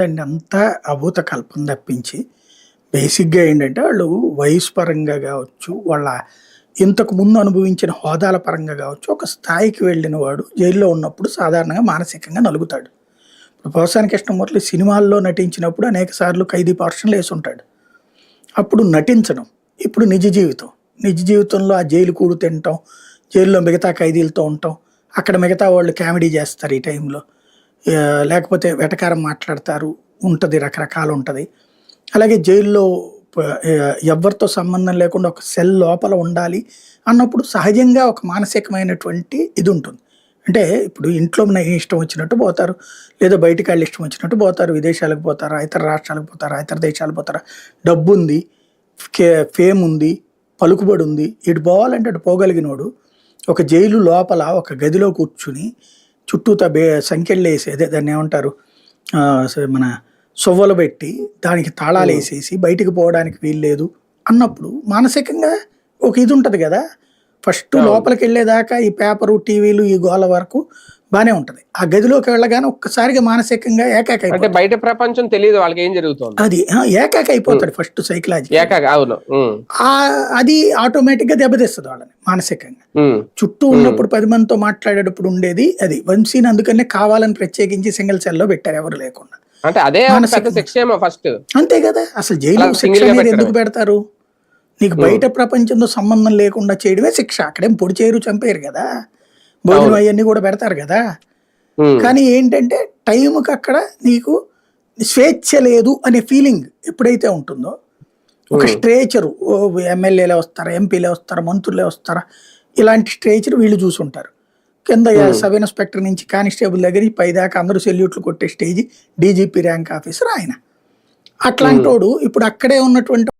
అండి అంతా అభూత కల్పన తప్పించి, బేసిక్‌గా ఏంటంటే ఆళ్ళు వయసు పరంగా గావచ్చు, వాళ్ళ ఇంతకు ముందు అనుభవించిన హోదాల పరంగా గావచ్చు, ఒక స్థాయికి వెళ్ళిన వాడు జైల్‌లో ఉన్నప్పుడు సాధారణంగా మానసికంగా నలుగుతాడు. ఇప్పుడు 'పోసాని కృష్ణమూర్తి' సినిమాల్లో నటించినప్పుడు అనేక సార్లు ఖైదీ పోర్షన్‌లో యేసుంటాడు. అప్పుడు నటించడం, ఇప్పుడు నిజ జీవితం. నిజ జీవితంలో ఆ జైలు కూడు తినటం, జైల్‌లో మిగతా ఖైదీలతో ఉండటం, అక్కడ మిగతా వాళ్ళు కామెడీ జేస్తారు ఈ టైంలో. లేకపోతే వెటకారం మాట్లాడతారు. ఉంటది రకరకాలుంటది. అలాగే జైల్లో ఎవ్వరితో సంబంధం లేకుండా ఒక సెల్ లోపల ఉండాలి అన్నప్పుడు సహజంగా ఒక మానసికమైనటువంటి ఇదుంటుంది. అంటే ఇప్పుడు ఇంట్లో ఇష్టం వచ్చినట్టు పోతారు. లేదా బయటికాళ్ళు ఇష్టం వచ్చినట్టు పోతారు. విదేశాలకు పోతారా, ఇతర రాష్ట్రాలకు పోతారా, ఇతర దేశాలకు పోతారా. డబ్బుంది, ఫేముంది, పలుకుబడుంది. ఇటు పోవాలంటే అటు పోగలిగినోడు ఒక జైలు లోపల ఒక గదిలో కూర్చుని చుట్టూతా సంకెళ్ళేసి అదే దాన్నేమంటారు? మన సువ్వలు పెట్టి దానికి తాళాలేసేసి బయటికి పోవడానికి వీల్లేదు అన్నప్పుడు మానసికంగా ఒక ఇదుంటది గదా! ఫస్ట్ అవును. లోపలికెళ్ళేదాకా ఈ పేపరు, టీవీలు ఈ గోల వరకు బానే ఉంటది. ఆ గదిలోకి వెళ్ళగానే ఒక్కసారిగా మానసికంగా అంటే ఏకాకైపోతాడు. బయట ప్రపంచం తెలీదు వాళ్ళకేం జరుగుతోందో. అది. ఏకాకైపోతాడు ఫస్ట్ సైకలాజికల్‌గా. అవును. హ్మ్. అది ఆటోమేటిక్‌గా దెబ్బతీస్తది వాళ్ళని మానసికంగా. హ్మ్. చుట్టూ హ్మ్. ఉన్నప్పుడు 10 మందితో మాట్లాడేటప్పుడు ఉండేది అది. వంశీని అందుకనే కావాలని ప్రత్యేకించి సింగిల్ సెల్‌లో పెట్టారు ఎవరు లేకుండా. అంటే అదే ఒక పెద్ద మానసికంగా. శిక్షేమో ఫస్ట్. అంతే గదా! అసలు జైలు అలా శిక్ష సింగిల్‌గా అనేది ఎందుకు పెట్టడమే. పెడతారు? నీకు హ్మ్. బయట ప్రపంచంతో సంబంధం లేకుండా చేయడమే శిక్ష. అక్కడేం పొడి చేయరు, చంపేయరు గదా! భోజనం అవును. అయన్నీ గూడా పెడతారు గదా! హ్మ్. కానీ ఏంటంటే టైంకక్కడ నీకు స్వేచ్ఛ లేదు అనే ఫీలింగ్ ఎప్పుడైతే ఉంటుందో, ఒక హ్మ్. స్ట్రేచరు ఎమ్మెల్యేలే వస్తారా, ఎంపీలే వస్తారా, మంత్రులే వస్తారా, ఇలాంటి స్ట్రేచర్ వీళ్ళు చూసుంటారు. కింద హ్మ్. సబ్ ఇన్స్‌పెక్టర్ నుంచి కానిస్టేబుల్ దగ్గర నుంచి పైదాకా అందరూ సెల్యూట్లు కొట్టే స్టేజి డీజీపీ ర్యాంక్ ఆఫీసర్ ఆయన. హ్మ్. అట్లాంటోడు ఇప్పుడు అక్కడే ఉన్నటువంటి